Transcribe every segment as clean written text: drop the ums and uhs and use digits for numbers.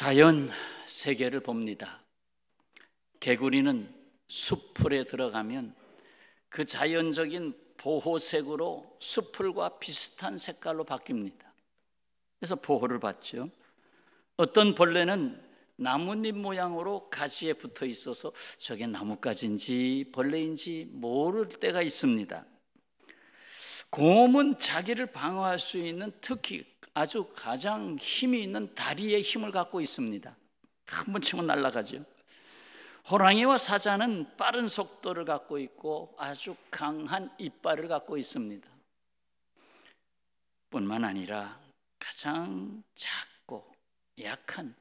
자연 세계를 봅니다. 개구리는 숲풀에 들어가면 그 자연적인 보호색으로 숲풀과 비슷한 색깔로 바뀝니다. 그래서 보호를 받죠. 어떤 벌레는 나뭇잎 모양으로 가지에 붙어 있어서 저게 나뭇가지인지 벌레인지 모를 때가 있습니다. 곰은 자기를 방어할 수 있는 특히 아주 가장 힘이 있는 다리의 힘을 갖고 있습니다. 한 번 치면 날아가죠. 호랑이와 사자는 빠른 속도를 갖고 있고 아주 강한 이빨을 갖고 있습니다. 뿐만 아니라 가장 작고 약한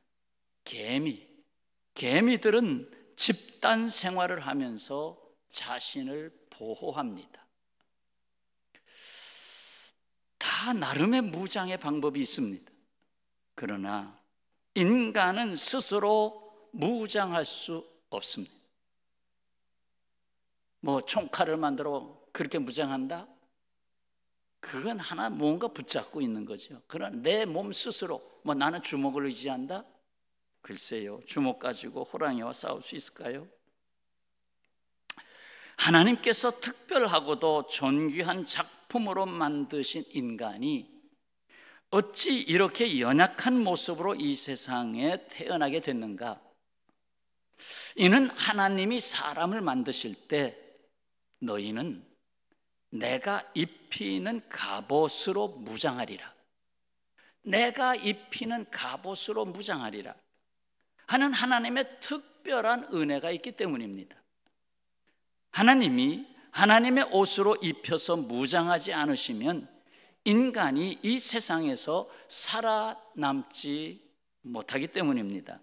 개미들은 집단 생활을 하면서 자신을 보호합니다. 다 나름의 무장의 방법이 있습니다. 그러나 인간은 스스로 무장할 수 없습니다. 총칼을 만들어 그렇게 무장한다? 그건 하나 뭔가 붙잡고 있는 거죠. 그러나 내 몸 스스로 나는 주먹을 의지한다? 글쎄요, 주먹 가지고 호랑이와 싸울 수 있을까요? 하나님께서 특별하고도 존귀한 작품으로 만드신 인간이 어찌 이렇게 연약한 모습으로 이 세상에 태어나게 됐는가? 이는 하나님이 사람을 만드실 때 너희는 내가 입히는 갑옷으로 무장하리라, 내가 입히는 갑옷으로 무장하리라 하는 하나님의 특별한 은혜가 있기 때문입니다. 하나님이 하나님의 옷으로 입혀서 무장하지 않으시면 인간이 이 세상에서 살아남지 못하기 때문입니다.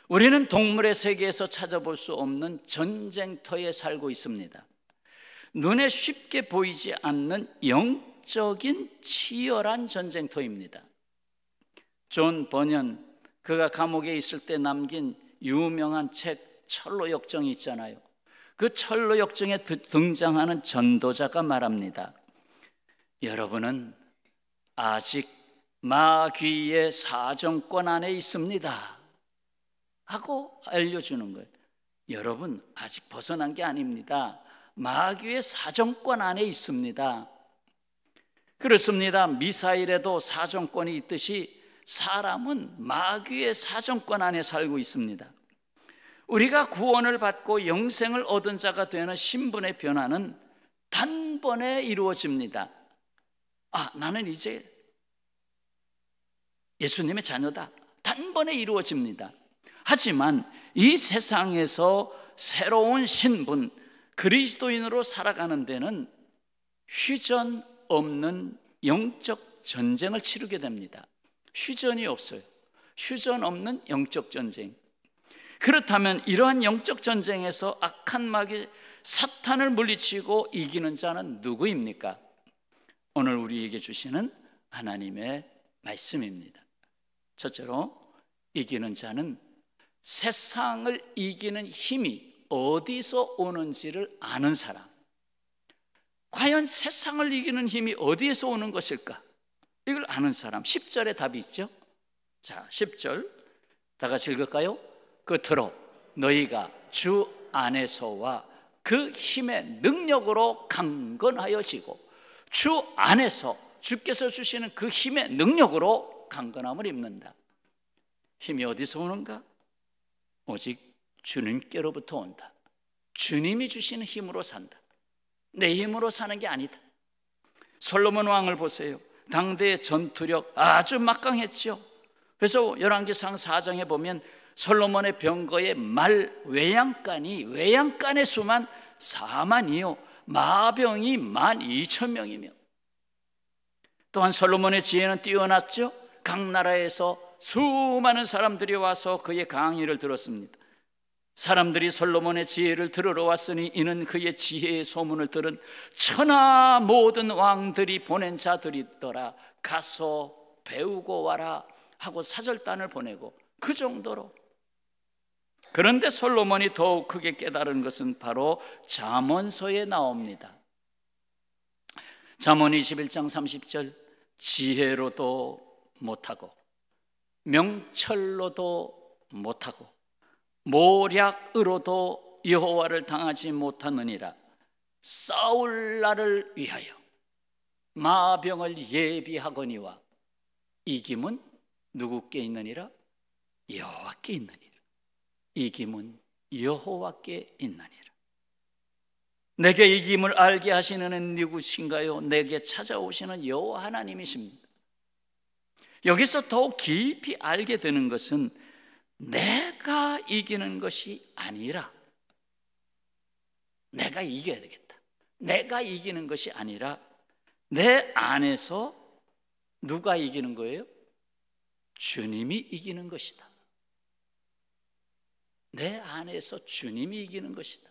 우리는 동물의 세계에서 찾아볼 수 없는 전쟁터에 살고 있습니다. 눈에 쉽게 보이지 않는 영적인 치열한 전쟁터입니다. 존 버년, 그가 감옥에 있을 때 남긴 유명한 책 철로 역정이 있잖아요. 그 철로 역정에 등장하는 전도자가 말합니다. 여러분은 아직 마귀의 사정권 안에 있습니다 하고 알려주는 거예요. 여러분 아직 벗어난 게 아닙니다. 마귀의 사정권 안에 있습니다. 그렇습니다. 미사일에도 사정권이 있듯이 사람은 마귀의 사정권 안에 살고 있습니다. 우리가 구원을 받고 영생을 얻은 자가 되는 신분의 변화는 단번에 이루어집니다. 나는 이제 예수님의 자녀다. 단번에 이루어집니다. 하지만 이 세상에서 새로운 신분, 그리스도인으로 살아가는 데는 휴전 없는 영적 전쟁을 치르게 됩니다. 휴전이 없어요. 휴전 없는 영적 전쟁. 그렇다면 이러한 영적 전쟁에서 악한 마귀 사탄을 물리치고 이기는 자는 누구입니까? 오늘 우리에게 주시는 하나님의 말씀입니다. 첫째로, 이기는 자는 세상을 이기는 힘이 어디서 오는지를 아는 사람. 과연 세상을 이기는 힘이 어디에서 오는 것일까? 이걸 아는 사람. 10절에 답이 있죠. 자, 10절 다 같이 읽을까요? 끝으로 너희가 주 안에서와 그 힘의 능력으로 강건하여지고, 주 안에서 주께서 주시는 그 힘의 능력으로 강건함을 입는다. 힘이 어디서 오는가? 오직 주님께로부터 온다. 주님이 주시는 힘으로 산다. 내 힘으로 사는 게 아니다. 솔로몬 왕을 보세요. 당대의 전투력 아주 막강했죠. 그래서 열왕기상 4장에 보면 솔로몬의 병거의 말 외양간의 수만 4만이요 마병이 12,000명이며, 또한 솔로몬의 지혜는 뛰어났죠. 각 나라에서 수많은 사람들이 와서 그의 강의를 들었습니다. 사람들이 솔로몬의 지혜를 들으러 왔으니 이는 그의 지혜의 소문을 들은 천하 모든 왕들이 보낸 자들이더라. 가서 배우고 와라 하고 사절단을 보내고, 그 정도로. 그런데 솔로몬이 더욱 크게 깨달은 것은 바로 잠언서에 나옵니다. 잠언 21장 30절, 지혜로도 못하고 명철로도 못하고 모략으로도 여호와를 당하지 못하느니라. 싸울 날을 위하여 마병을 예비하거니와 이김은 누구께 있느니라? 여호와께 있느니라. 이김은 여호와께 있느니라. 내게 이김을 알게 하시는 이는 누구신가요? 내게 찾아오시는 여호와 하나님이십니다. 여기서 더욱 깊이 알게 되는 것은 내가 이기는 것이 아니라, 내가 이겨야 되겠다, 내가 이기는 것이 아니라 내 안에서 누가 이기는 거예요? 주님이 이기는 것이다. 내 안에서 주님이 이기는 것이다.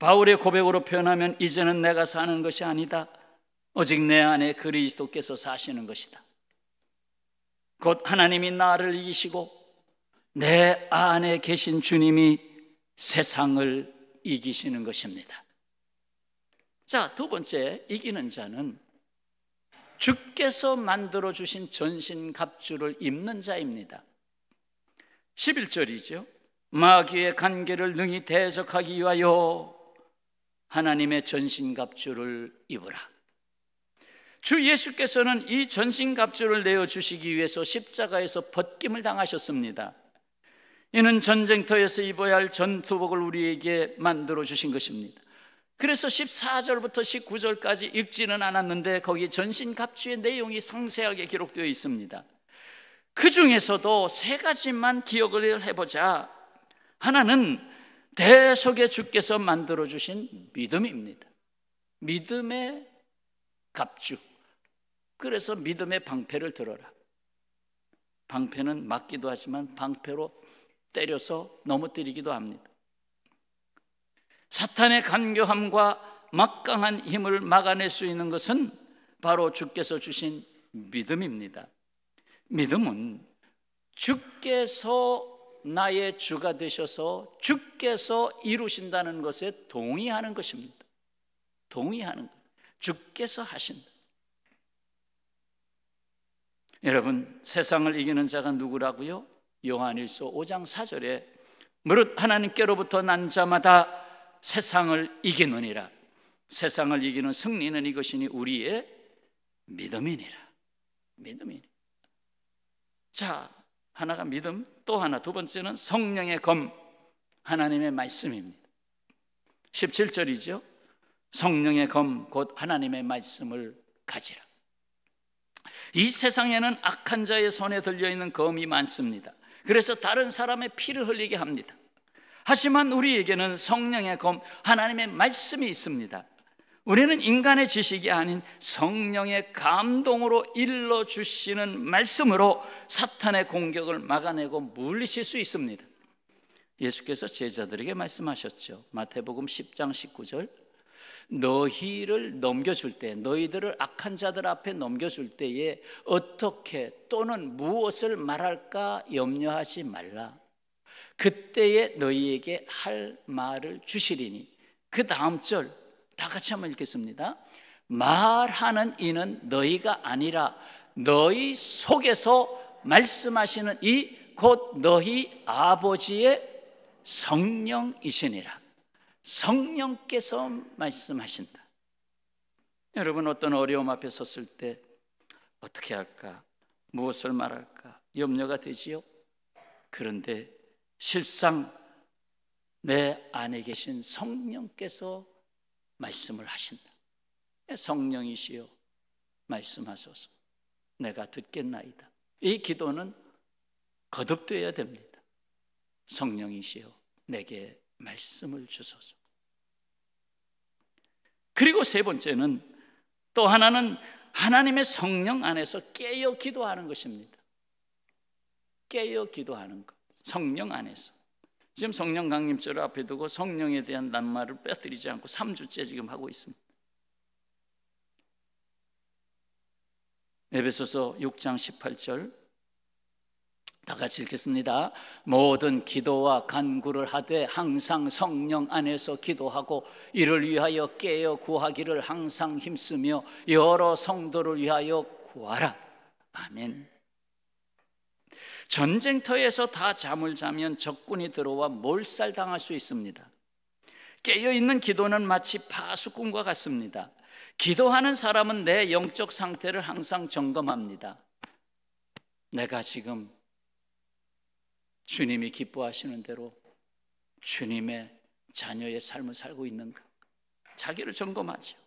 바울의 고백으로 표현하면 이제는 내가 사는 것이 아니다, 오직 내 안에 그리스도께서 사시는 것이다. 곧 하나님이 나를 이기시고 내 안에 계신 주님이 세상을 이기시는 것입니다. 자, 두 번째, 이기는 자는 주께서 만들어 주신 전신갑주를 입는 자입니다. 11절이죠. 마귀의 간계를 능히 대적하기 위하여 하나님의 전신갑주를 입으라. 주 예수께서는 이 전신갑주를 내어주시기 위해서 십자가에서 벗김을 당하셨습니다. 이는 전쟁터에서 입어야 할 전투복을 우리에게 만들어 주신 것입니다. 그래서 14절부터 19절까지 읽지는 않았는데 거기 전신갑주의 내용이 상세하게 기록되어 있습니다. 그 중에서도 세 가지만 기억을 해보자. 하나는 대속의 주께서 만들어 주신 믿음입니다. 믿음의 갑주. 그래서 믿음의 방패를 들어라. 방패는 맞기도 하지만 방패로 때려서 넘어뜨리기도 합니다. 사탄의 간교함과 막강한 힘을 막아낼 수 있는 것은 바로 주께서 주신 믿음입니다. 믿음은 주께서 나의 주가 되셔서 주께서 이루신다는 것에 동의하는 것입니다. 동의하는 것. 주께서 하신다. 여러분, 세상을 이기는 자가 누구라고요? 요한일서 5장 4절에 무릇 하나님께로부터 난 자마다 세상을 이기느니라. 세상을 이기는 승리는 이것이니 우리의 믿음이니라. 믿음이니라. 자, 하나가 믿음, 또 하나, 두 번째는 성령의 검, 하나님의 말씀입니다. 17절이죠. 성령의 검, 곧 하나님의 말씀을 가지라. 이 세상에는 악한 자의 손에 들려있는 검이 많습니다. 그래서 다른 사람의 피를 흘리게 합니다. 하지만 우리에게는 성령의 검, 하나님의 말씀이 있습니다. 우리는 인간의 지식이 아닌 성령의 감동으로 일러주시는 말씀으로 사탄의 공격을 막아내고 물리칠 수 있습니다. 예수께서 제자들에게 말씀하셨죠. 마태복음 10장 19절, 너희를 넘겨줄 때, 너희들을 악한 자들 앞에 넘겨줄 때에 어떻게 또는 무엇을 말할까 염려하지 말라. 그때에 너희에게 할 말을 주시리니. 그 다음 절 다 같이 한번 읽겠습니다. 말하는 이는 너희가 아니라 너희 속에서 말씀하시는 이 곧 너희 아버지의 성령이시니라. 성령께서 말씀하신다. 여러분, 어떤 어려움 앞에 섰을 때 어떻게 할까, 무엇을 말할까 염려가 되지요. 그런데 실상 내 안에 계신 성령께서 말씀을 하신다. 성령이시여 말씀하소서, 내가 듣겠나이다. 이 기도는 거듭되어야 됩니다. 성령이시여 내게 말씀을 주소서. 그리고 세 번째는, 또 하나는 하나님의 성령 안에서 깨어 기도하는 것입니다. 깨어 기도하는 것, 성령 안에서. 지금 성령 강림절을 앞에 두고 성령에 대한 낱말을 빼뜨리지 않고 3주째 지금 하고 있습니다. 에베소서 6장 18절 다 같이 읽겠습니다. 모든 기도와 간구를 하되 항상 성령 안에서 기도하고 이를 위하여 깨어 구하기를 항상 힘쓰며 여러 성도를 위하여 구하라. 아멘. 전쟁터에서 다 잠을 자면 적군이 들어와 몰살당할 수 있습니다. 깨어있는 기도는 마치 파수꾼과 같습니다. 기도하는 사람은 내 영적 상태를 항상 점검합니다. 내가 지금 주님이 기뻐하시는 대로 주님의 자녀의 삶을 살고 있는가? 자기를 점검하죠.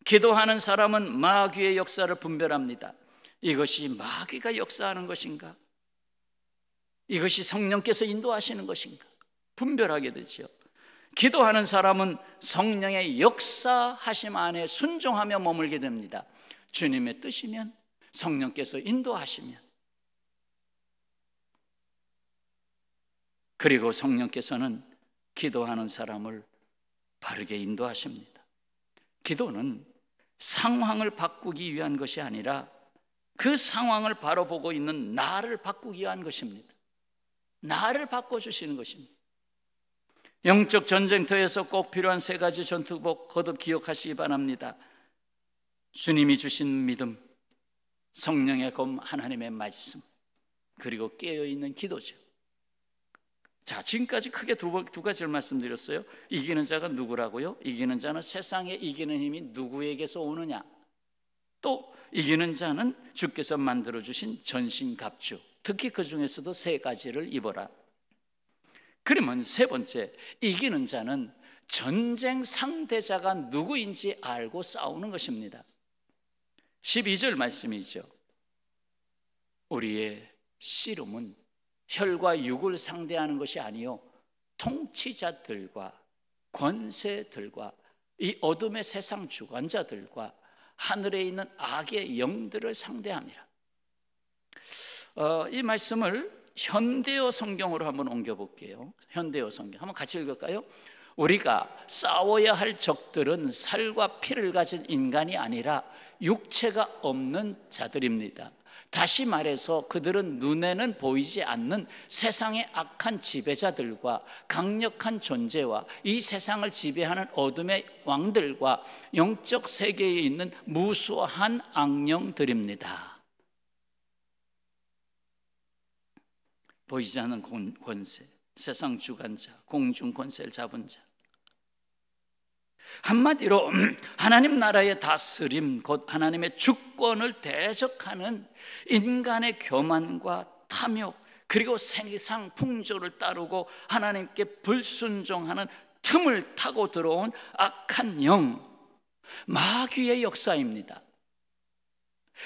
기도하는 사람은 마귀의 역사를 분별합니다. 이것이 마귀가 역사하는 것인가? 이것이 성령께서 인도하시는 것인가? 분별하게 되죠. 기도하는 사람은 성령의 역사하심 안에 순종하며 머물게 됩니다. 주님의 뜻이면, 성령께서 인도하시면, 그리고 성령께서는 기도하는 사람을 바르게 인도하십니다. 기도는 상황을 바꾸기 위한 것이 아니라 그 상황을 바로 보고 있는 나를 바꾸기 위한 것입니다. 나를 바꿔주시는 것입니다. 영적 전쟁터에서 꼭 필요한 세 가지 전투복 거듭 기억하시기 바랍니다. 주님이 주신 믿음, 성령의 검, 하나님의 말씀, 그리고 깨어있는 기도죠. 자, 지금까지 크게 두 가지를 말씀드렸어요. 이기는 자가 누구라고요? 이기는 자는 세상에 이기는 힘이 누구에게서 오느냐? 또 이기는 자는 주께서 만들어주신 전신갑주, 특히 그 중에서도 세 가지를 입어라. 그러면 세 번째, 이기는 자는 전쟁 상대자가 누구인지 알고 싸우는 것입니다. 12절 말씀이죠. 우리의 씨름은 혈과 육을 상대하는 것이 아니요 통치자들과 권세들과 이 어둠의 세상 주관자들과 하늘에 있는 악의 영들을 상대함이라. 이 말씀을 현대어 성경으로 한번 옮겨볼게요. 현대어 성경 한번 같이 읽을까요? 우리가 싸워야 할 적들은 살과 피를 가진 인간이 아니라 육체가 없는 자들입니다. 다시 말해서 그들은 눈에는 보이지 않는 세상의 악한 지배자들과 강력한 존재와 이 세상을 지배하는 어둠의 왕들과 영적 세계에 있는 무수한 악령들입니다. 보이지 않는 권세, 세상 주관자, 공중 권세를 잡은 자. 한마디로 하나님 나라의 다스림, 곧 하나님의 주권을 대적하는 인간의 교만과 탐욕, 그리고 세상 풍조를 따르고 하나님께 불순종하는 틈을 타고 들어온 악한 영, 마귀의 역사입니다.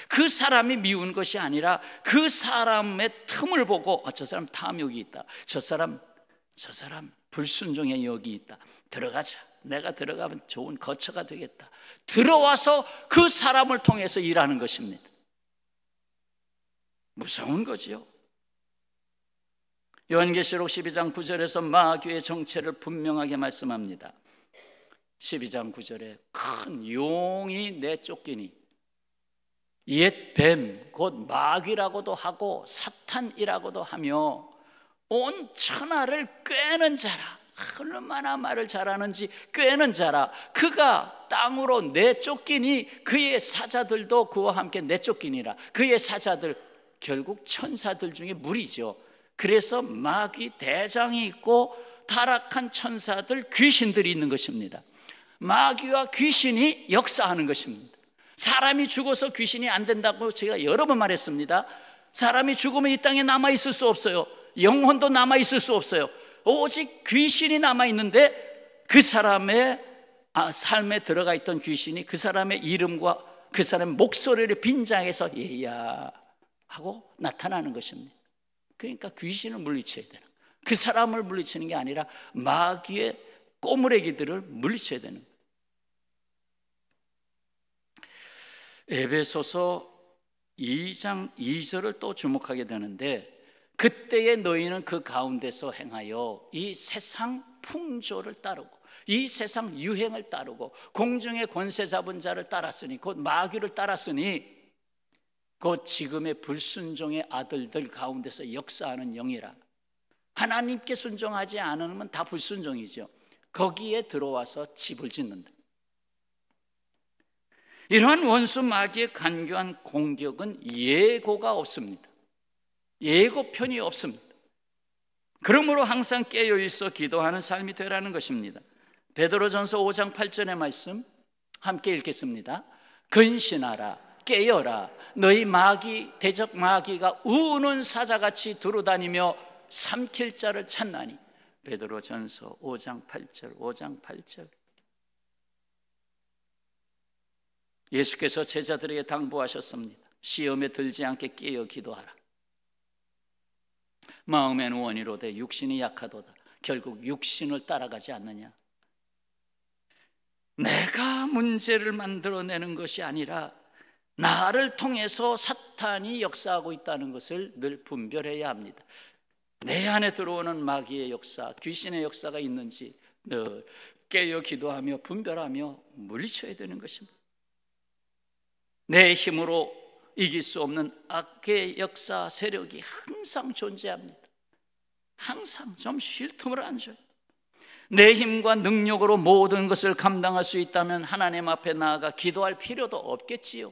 그 사람이 미운 것이 아니라 그 사람의 틈을 보고 저 사람 탐욕이 있다, 저 사람 불순종의 역이 있다, 들어가자, 내가 들어가면 좋은 거처가 되겠다, 들어와서 그 사람을 통해서 일하는 것입니다. 무서운 거지요. 요한계시록 12장 9절에서 마귀의 정체를 분명하게 말씀합니다. 12장 9절에 큰 용이 내쫓기니 옛 뱀, 곧 마귀라고도 하고 사탄이라고도 하며 온 천하를 꿰는 자라. 얼마나 말을 잘하는지, 꿰는 자라. 그가 땅으로 내쫓기니 그의 사자들도 그와 함께 내쫓기니라. 그의 사자들, 결국 천사들 중에 무리죠. 그래서 마귀 대장이 있고 타락한 천사들, 귀신들이 있는 것입니다. 마귀와 귀신이 역사하는 것입니다. 사람이 죽어서 귀신이 안 된다고 제가 여러 번 말했습니다. 사람이 죽으면 이 땅에 남아있을 수 없어요. 영혼도 남아있을 수 없어요. 오직 귀신이 남아있는데 그 사람의 삶에 들어가 있던 귀신이 그 사람의 이름과 그 사람의 목소리를 빈장해서 얘야 하고 나타나는 것입니다. 그러니까 귀신을 물리쳐야 되는, 그 사람을 물리치는 게 아니라 마귀의 꼬무레기들을 물리쳐야 되는 거예요. 에베소서 2장 2절을 또 주목하게 되는데, 그때의 너희는 그 가운데서 행하여 이 세상 풍조를 따르고 이 세상 유행을 따르고 공중의 권세 잡은 자를 따랐으니, 곧 마귀를 따랐으니, 곧 지금의 불순종의 아들들 가운데서 역사하는 영이라. 하나님께 순종하지 않으면 다 불순종이죠. 거기에 들어와서 집을 짓는다. 이러한 원수 마귀의 간교한 공격은 예고가 없습니다. 예고편이 없습니다. 그러므로 항상 깨어있어 기도하는 삶이 되라는 것입니다. 베드로전서 5장 8절의 말씀 함께 읽겠습니다. 근신하라, 깨어라, 너희 마귀 대적 마귀가 우는 사자같이 두루다니며 삼킬 자를 찾나니. 베드로전서 5장 8절, 5장 8절. 예수께서 제자들에게 당부하셨습니다. 시험에 들지 않게 깨어 기도하라. 마음에는 원이로되 육신이 약하도다. 결국 육신을 따라가지 않느냐. 내가 문제를 만들어내는 것이 아니라 나를 통해서 사탄이 역사하고 있다는 것을 늘 분별해야 합니다. 내 안에 들어오는 마귀의 역사, 귀신의 역사가 있는지 늘 깨어 기도하며 분별하며 물리쳐야 되는 것입니다. 내 힘으로 이길 수 없는 악의 역사, 세력이 항상 존재합니다. 항상 좀 쉴 틈을 안 줘요. 내 힘과 능력으로 모든 것을 감당할 수 있다면 하나님 앞에 나아가 기도할 필요도 없겠지요.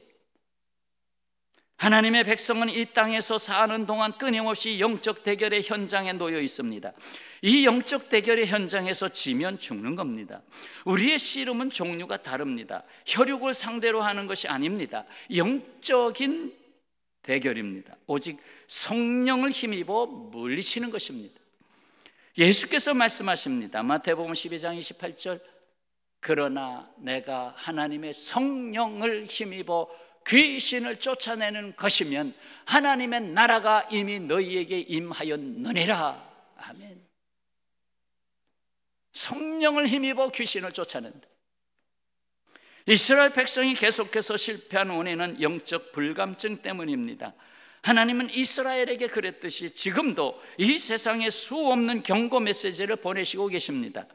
하나님의 백성은 이 땅에서 사는 동안 끊임없이 영적 대결의 현장에 놓여 있습니다. 이 영적 대결의 현장에서 지면 죽는 겁니다. 우리의 씨름은 종류가 다릅니다. 혈육을 상대로 하는 것이 아닙니다. 영적인 대결입니다. 오직 성령을 힘입어 물리치는 것입니다. 예수께서 말씀하십니다. 마태복음 12장 28절, 그러나 내가 하나님의 성령을 힘입어 귀신을 쫓아내는 것이면 하나님의 나라가 이미 너희에게 임하였느니라. 아멘. 성령을 힘입어 귀신을 쫓아낸다. 이스라엘 백성이 계속해서 실패한 원인은 영적 불감증 때문입니다. 하나님은 이스라엘에게 그랬듯이 지금도 이 세상에 수없는 경고 메시지를 보내시고 계십니다.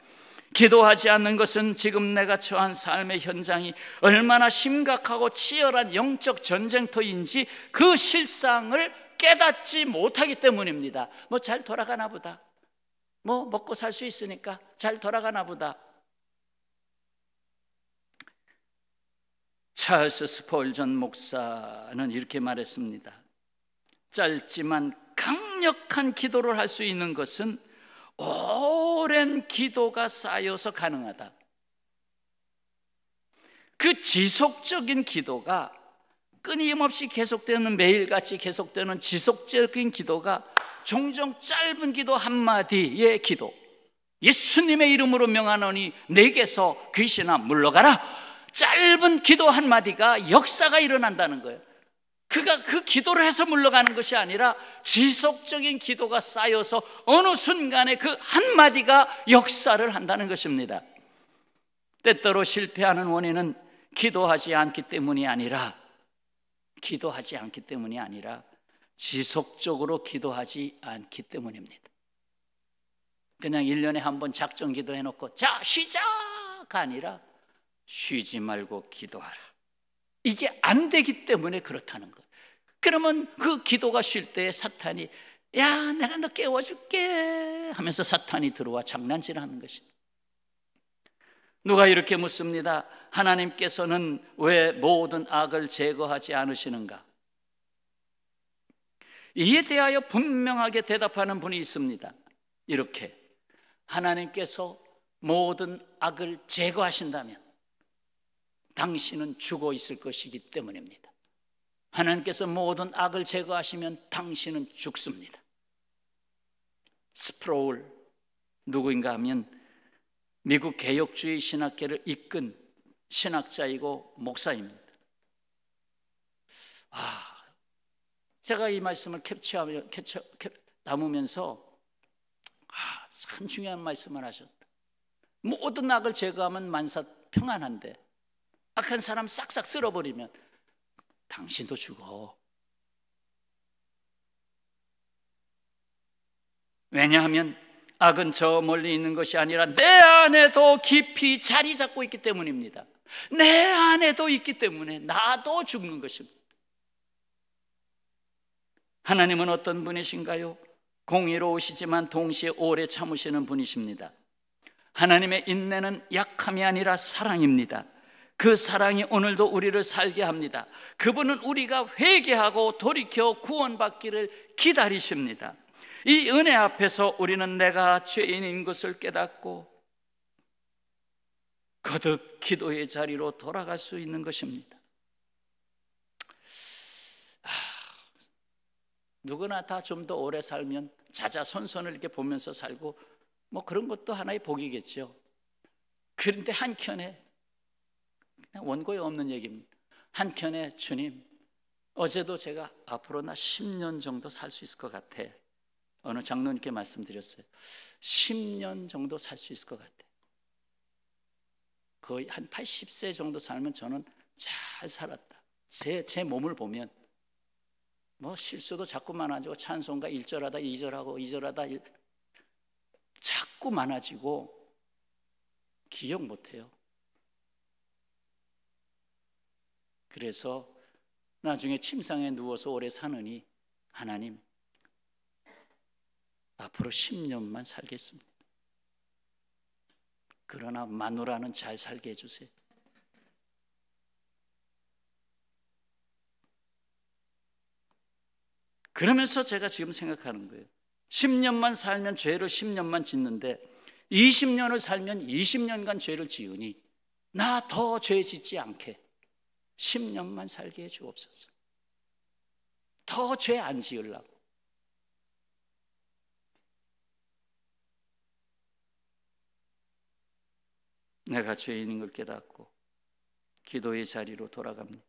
기도하지 않는 것은 지금 내가 처한 삶의 현장이 얼마나 심각하고 치열한 영적 전쟁터인지 그 실상을 깨닫지 못하기 때문입니다. 뭐 잘 돌아가나 보다, 뭐 먹고 살 수 있으니까 잘 돌아가나 보다. 찰스 스폴전 목사는 이렇게 말했습니다. 짧지만 강력한 기도를 할 수 있는 것은 오랜 기도가 쌓여서 가능하다. 그 지속적인 기도가, 끊임없이 계속되는, 매일같이 계속되는 지속적인 기도가 종종 짧은 기도 한마디의 기도, 예수님의 이름으로 명하노니 내게서 귀신아 물러가라, 짧은 기도 한마디가 역사가 일어난다는 거예요. 그가 그 기도를 해서 물러가는 것이 아니라 지속적인 기도가 쌓여서 어느 순간에 그 한마디가 역사를 한다는 것입니다. 때때로 실패하는 원인은 기도하지 않기 때문이 아니라 지속적으로 기도하지 않기 때문입니다. 그냥 1년에 한 번 작정 기도해놓고 자 쉬자가 아니라 쉬지 말고 기도하라. 이게 안 되기 때문에 그렇다는 거예요. 그러면 그 기도가 쉴 때 사탄이 야 내가 너 깨워줄게 하면서 사탄이 들어와 장난질하는 것입니다. 누가 이렇게 묻습니다. 하나님께서는 왜 모든 악을 제거하지 않으시는가? 이에 대하여 분명하게 대답하는 분이 있습니다. 이렇게, 하나님께서 모든 악을 제거하신다면 당신은 죽어 있을 것이기 때문입니다. 하나님께서 모든 악을 제거하시면 당신은 죽습니다. 스프로울, 누구인가 하면 미국 개혁주의 신학계를 이끈 신학자이고 목사입니다. 제가 이 말씀을 담으면서 참 중요한 말씀을 하셨다. 모든 악을 제거하면 만사 평안한데 악한 사람 싹싹 쓸어버리면 당신도 죽어. 왜냐하면 악은 저 멀리 있는 것이 아니라 내 안에도 깊이 자리 잡고 있기 때문입니다. 내 안에도 있기 때문에 나도 죽는 것입니다. 하나님은 어떤 분이신가요? 공의로우시지만 동시에 오래 참으시는 분이십니다. 하나님의 인내는 약함이 아니라 사랑입니다. 그 사랑이 오늘도 우리를 살게 합니다. 그분은 우리가 회개하고 돌이켜 구원받기를 기다리십니다. 이 은혜 앞에서 우리는 내가 죄인인 것을 깨닫고 거듭 기도의 자리로 돌아갈 수 있는 것입니다. 누구나 다 좀 더 오래 살면 자자손손을 이렇게 보면서 살고 뭐 그런 것도 하나의 복이겠죠. 그런데 한켠에 그냥 원고에 없는 얘기입니다. 한켠에 주님, 어제도 제가 앞으로 나 10년 정도 살 수 있을 것 같아. 어느 장로님께 말씀드렸어요. 10년 정도 살 수 있을 것 같아. 거의 한 80세 정도 살면 저는 잘 살았다. 제 몸을 보면 뭐 실수도 자꾸 많아지고 찬송가 1절하다 2절하고 2절하다 자꾸 많아지고 기억 못해요. 그래서 나중에 침상에 누워서 오래 사느니 하나님 앞으로 10년만 살겠습니다. 그러나 마누라는 잘 살게 해주세요. 그러면서 제가 지금 생각하는 거예요. 10년만 살면 죄를 10년만 짓는데 20년을 살면 20년간 죄를 지으니 나 더 죄 짓지 않게 10년만 살게 해 주옵소서. 더 죄 안 지으려고. 내가 죄인인 걸 깨닫고 기도의 자리로 돌아갑니다.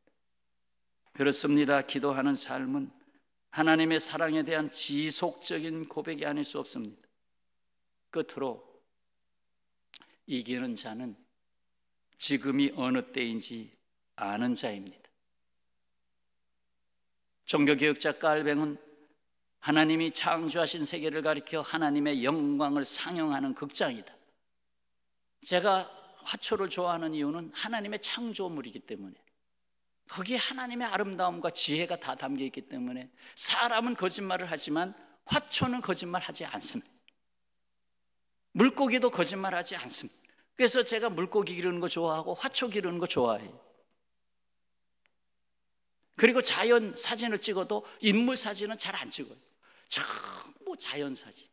그렇습니다. 기도하는 삶은 하나님의 사랑에 대한 지속적인 고백이 아닐 수 없습니다. 끝으로 이기는 자는 지금이 어느 때인지 아는 자입니다. 종교개혁자 깔뱅은 하나님이 창조하신 세계를 가리켜 하나님의 영광을 상영하는 극장이다. 제가 화초를 좋아하는 이유는 하나님의 창조물이기 때문에, 거기에 하나님의 아름다움과 지혜가 다 담겨있기 때문에 사람은 거짓말을 하지만 화초는 거짓말하지 않습니다. 물고기도 거짓말하지 않습니다. 그래서 제가 물고기 기르는 거 좋아하고 화초 기르는 거 좋아해요. 그리고 자연 사진을 찍어도 인물 사진은 잘 안 찍어요. 전부 자연 사진.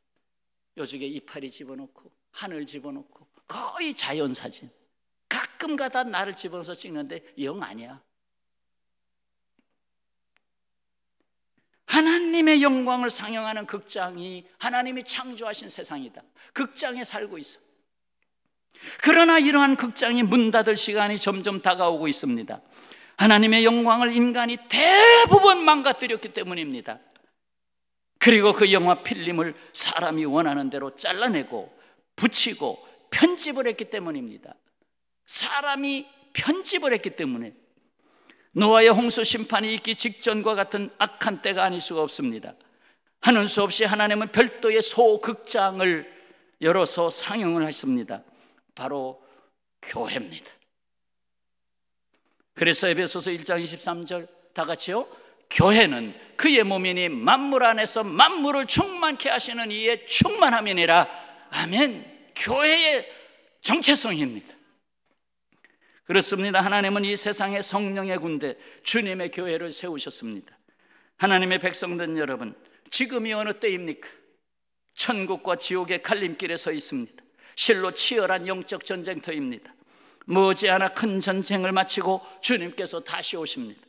요쪽에 이파리 집어넣고 하늘 집어넣고 거의 자연 사진. 가끔 가다 나를 집어넣어서 찍는데 영 아니야. 하나님의 영광을 상영하는 극장이 하나님이 창조하신 세상이다. 극장에 살고 있어. 그러나 이러한 극장이 문 닫을 시간이 점점 다가오고 있습니다. 하나님의 영광을 인간이 대부분 망가뜨렸기 때문입니다. 그리고 그 영화 필름을 사람이 원하는 대로 잘라내고 붙이고 편집을 했기 때문입니다. 사람이 편집을 했기 때문에 노아의 홍수 심판이 있기 직전과 같은 악한 때가 아닐 수가 없습니다. 하는 수 없이 하나님은 별도의 소극장을 열어서 상영을 하십니다. 바로 교회입니다. 그래서 에베소서 1장 23절 다 같이요. 교회는 그의 몸이니 만물 안에서 만물을 충만케 하시는 이의 충만함이니라. 아멘. 교회의 정체성입니다. 그렇습니다. 하나님은 이 세상에 성령의 군대 주님의 교회를 세우셨습니다. 하나님의 백성된 여러분, 지금이 어느 때입니까? 천국과 지옥의 갈림길에 서 있습니다. 실로 치열한 영적 전쟁터입니다. 머지않아 큰 전쟁을 마치고 주님께서 다시 오십니다.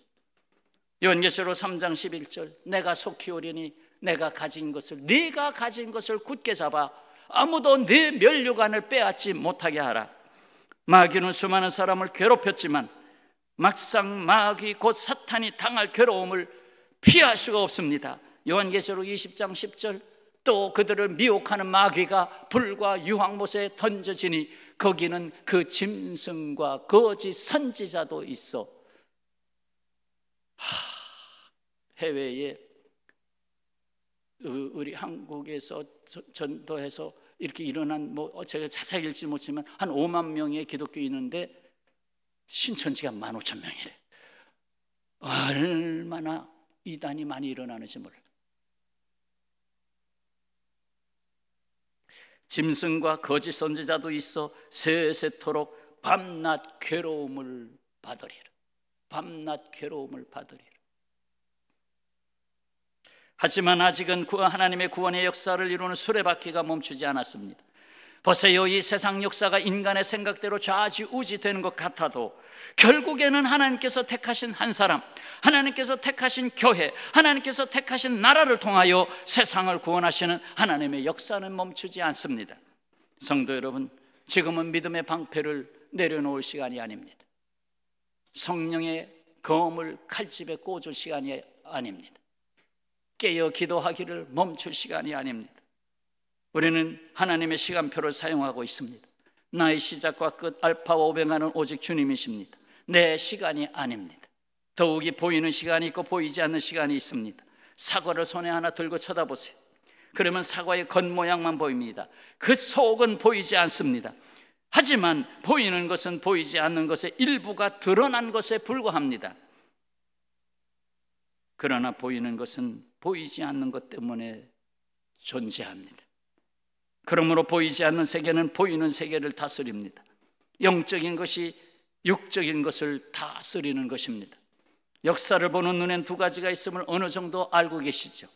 요한계시록 3장 11절 내가 속히 오리니 내가 가진 것을 네가 가진 것을 굳게 잡아 아무도 네 면류관을 빼앗지 못하게 하라. 마귀는 수많은 사람을 괴롭혔지만 막상 마귀 곧 사탄이 당할 괴로움을 피할 수가 없습니다. 요한계시록 20장 10절 또 그들을 미혹하는 마귀가 불과 유황못에 던져지니 거기는 그 짐승과 거짓 선지자도 있어. 해외에 우리 한국에서 전도해서 이렇게 일어난 제가 자세히 읽지 못하지만 한 5만 명의 기독교인인데 신천지가 15,000명이래. 얼마나 이단이 많이 일어나는지 몰라. 짐승과 거짓 선지자도 있어 세세토록 밤낮 괴로움을 받으리라. 밤낮 괴로움을 받으리라. 하지만 아직은 하나님의 구원의 역사를 이루는 수레바퀴가 멈추지 않았습니다. 보세요, 이 세상 역사가 인간의 생각대로 좌지우지 되는 것 같아도 결국에는 하나님께서 택하신 한 사람, 하나님께서 택하신 교회, 하나님께서 택하신 나라를 통하여 세상을 구원하시는 하나님의 역사는 멈추지 않습니다. 성도 여러분, 지금은 믿음의 방패를 내려놓을 시간이 아닙니다. 성령의 검을 칼집에 꽂을 시간이 아닙니다. 깨어 기도하기를 멈출 시간이 아닙니다. 우리는 하나님의 시간표를 사용하고 있습니다. 나의 시작과 끝, 알파와 오메가는 오직 주님이십니다. 내 시간이 아닙니다. 더욱이 보이는 시간이 있고 보이지 않는 시간이 있습니다. 사과를 손에 하나 들고 쳐다보세요. 그러면 사과의 겉모양만 보입니다. 그 속은 보이지 않습니다. 하지만 보이는 것은 보이지 않는 것의 일부가 드러난 것에 불과합니다. 그러나 보이는 것은 보이지 않는 것 때문에 존재합니다. 그러므로 보이지 않는 세계는 보이는 세계를 다스립니다. 영적인 것이 육적인 것을 다스리는 것입니다. 역사를 보는 눈엔 두 가지가 있음을 어느 정도 알고 계시죠?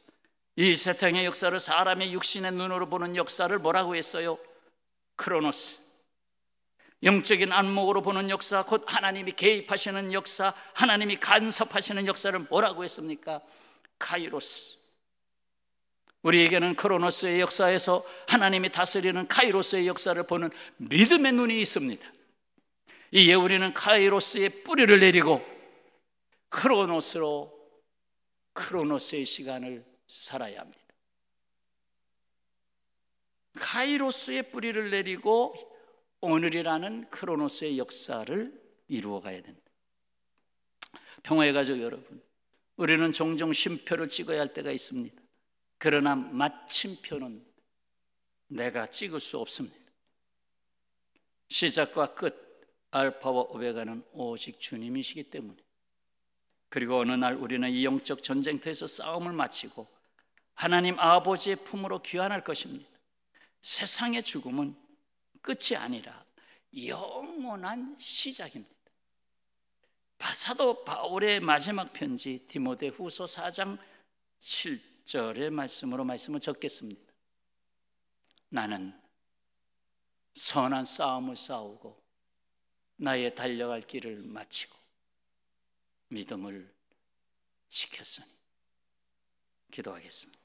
이 세상의 역사를 사람의 육신의 눈으로 보는 역사를 뭐라고 했어요? 크로노스. 영적인 안목으로 보는 역사, 곧 하나님이 개입하시는 역사, 하나님이 간섭하시는 역사를 뭐라고 했습니까? 카이로스. 우리에게는 크로노스의 역사에서 하나님이 다스리는 카이로스의 역사를 보는 믿음의 눈이 있습니다. 이에 우리는 카이로스의 뿌리를 내리고 크로노스의 시간을 살아야 합니다. 카이로스의 뿌리를 내리고 오늘이라는 크로노스의 역사를 이루어가야 된다. 평화의 가족 여러분, 우리는 종종 쉼표를 찍어야 할 때가 있습니다. 그러나 마침표는 내가 찍을 수 없습니다. 시작과 끝, 알파와 오메가는 오직 주님이시기 때문에. 그리고 어느 날 우리는 이 영적 전쟁터에서 싸움을 마치고 하나님 아버지의 품으로 귀환할 것입니다. 세상의 죽음은 끝이 아니라 영원한 시작입니다. 사도 바울의 마지막 편지 디모데후서 4장 7절의 말씀을 적겠습니다. 나는 선한 싸움을 싸우고 나의 달려갈 길을 마치고 믿음을 지켰으니. 기도하겠습니다.